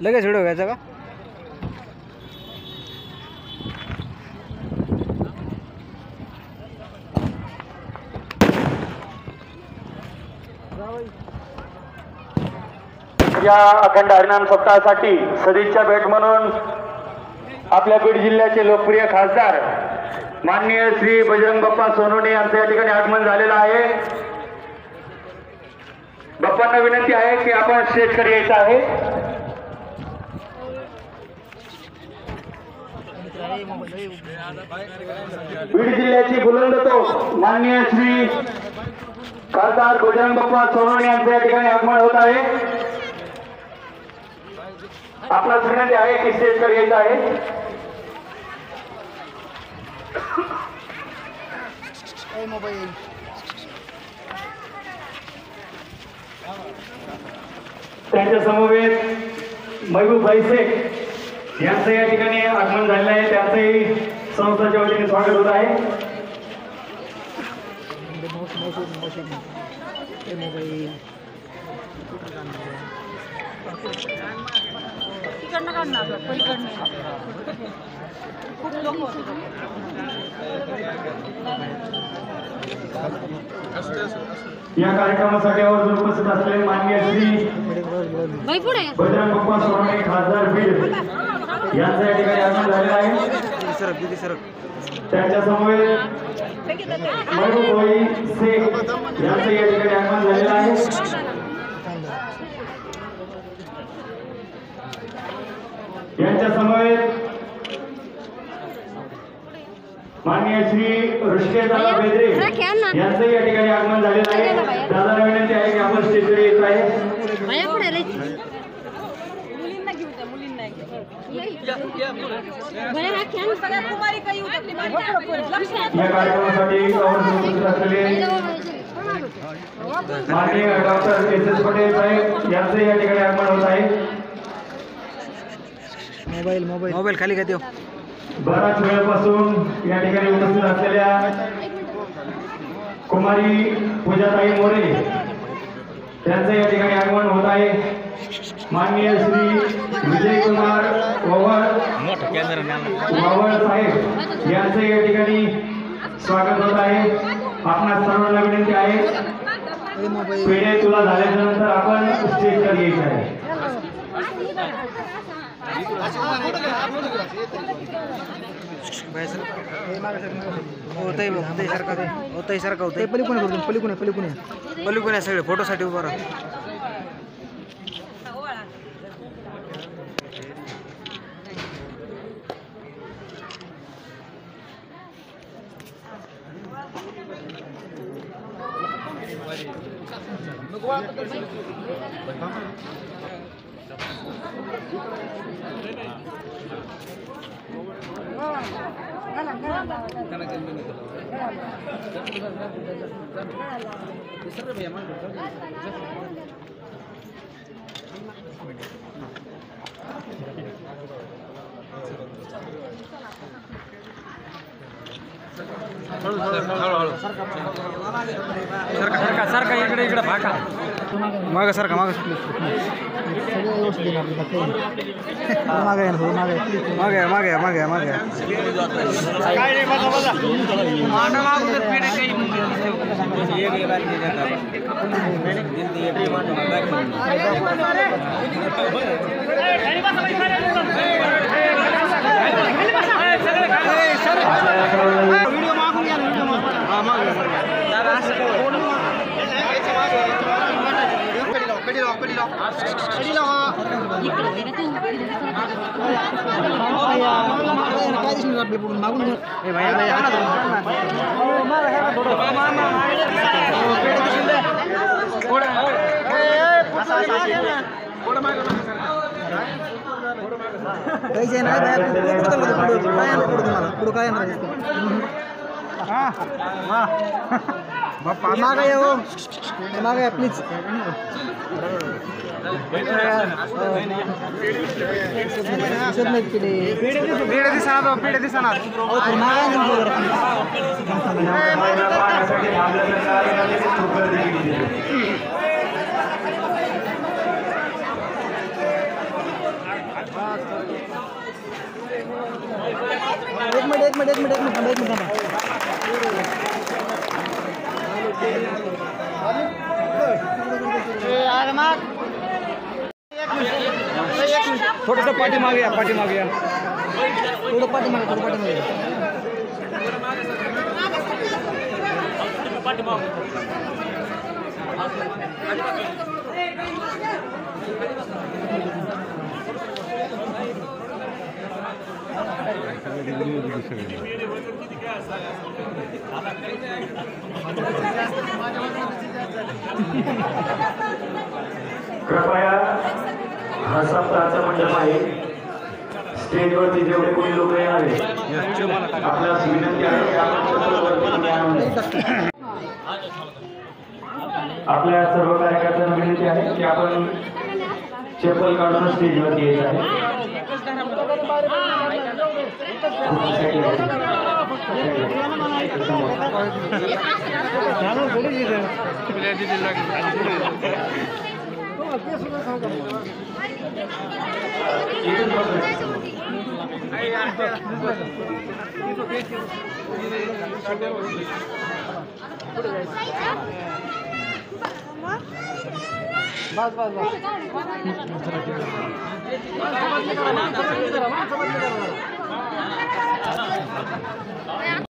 लगेच व्हिडिओ घ्यायचा का? या अखंड हरिनाम सप्ताहासाठी सदिच्छा भेट म्हणून आपल्या बीड जिल्ह्याचे लोकप्रिय खासदार माननीय श्री बजरंग बाप्पा सोनवणे यांचं या ठिकाणी आगमन झालेलं आहे। बाप्पांना विनंती आहे की आपण स्टेजकडे यायचं आहे। बीड जिल्ह्याची बुलंद तो माननीय श्री खासदार बजरंग बाप्पा सोनवणे यांचं या ठिकाणी आगमन होत आहे। आपल्याला विनंती आहे की स्टेजकडे यायचं आहे। त्यांच्या समवेत महबूब भाई शेख यांचं या ठिकाणी आगमन झालेलं आहे। त्यांचंही संस्थाच्या वतीने स्वागत होत आहे। या कार्यक्रमासाठी आवर्जून उपस्थित असलेले माननीय श्री बजरंग बाप्पा सोनवणे खासदार बीड यांचं या ठिकाणी आगमन झालेलं आहे। त्यांच्या समवेत महबूब भाई शेख यांचं या ठिकाणी आगमन झालेलं आहे। यांच्या समवेत माननीय श्री ऋषिकेशदादा बेदरे यांचं या ठिकाणी आगमन झालेलं आहे। दादाला विनंती आहे की आपण स्टेजवर यायचं आहे। या कार्यक्रमासाठी उपस्थित असलेले माननीय डॉक्टर एस पटेल साहेब यांचं या ठिकाणी आगमन होत आहे। मोबाईल खाली का देऊ? बराच वेळापासून या ठिकाणी उपस्थित असलेल्या कुमारी पूजाताई मोरे त्यांचं या ठिकाणी आगमन होत आहे। माननीय श्री विजय कुमार वावळ साहेब यांचं या ठिकाणी स्वागत होत आहे। आपणा सर्वांना विनंती आहे पेढे तुला झाल्याच्या नंतर आपण स्टेजवर यायचं आहे। पलीकडे सगळे फोटोसाठी उभा राहा। सारखा इकडे भाका मागे सारखा मागे प्लीज पेढे दिसणार थोडंसं पाठीमागे या पाठीमागे या कृपया हा सप्ताहाचा मंडप आहे. स्टेजवरती जेवढे कोणी लोक येणार आहे आपल्याला विनंती आहे की आपण चप्पल वरती आपल्या सर्व कार्यकर्त्यांना विनंती आहे की आपण चप्पल काढून स्टेजवरती यायचं आहे. बस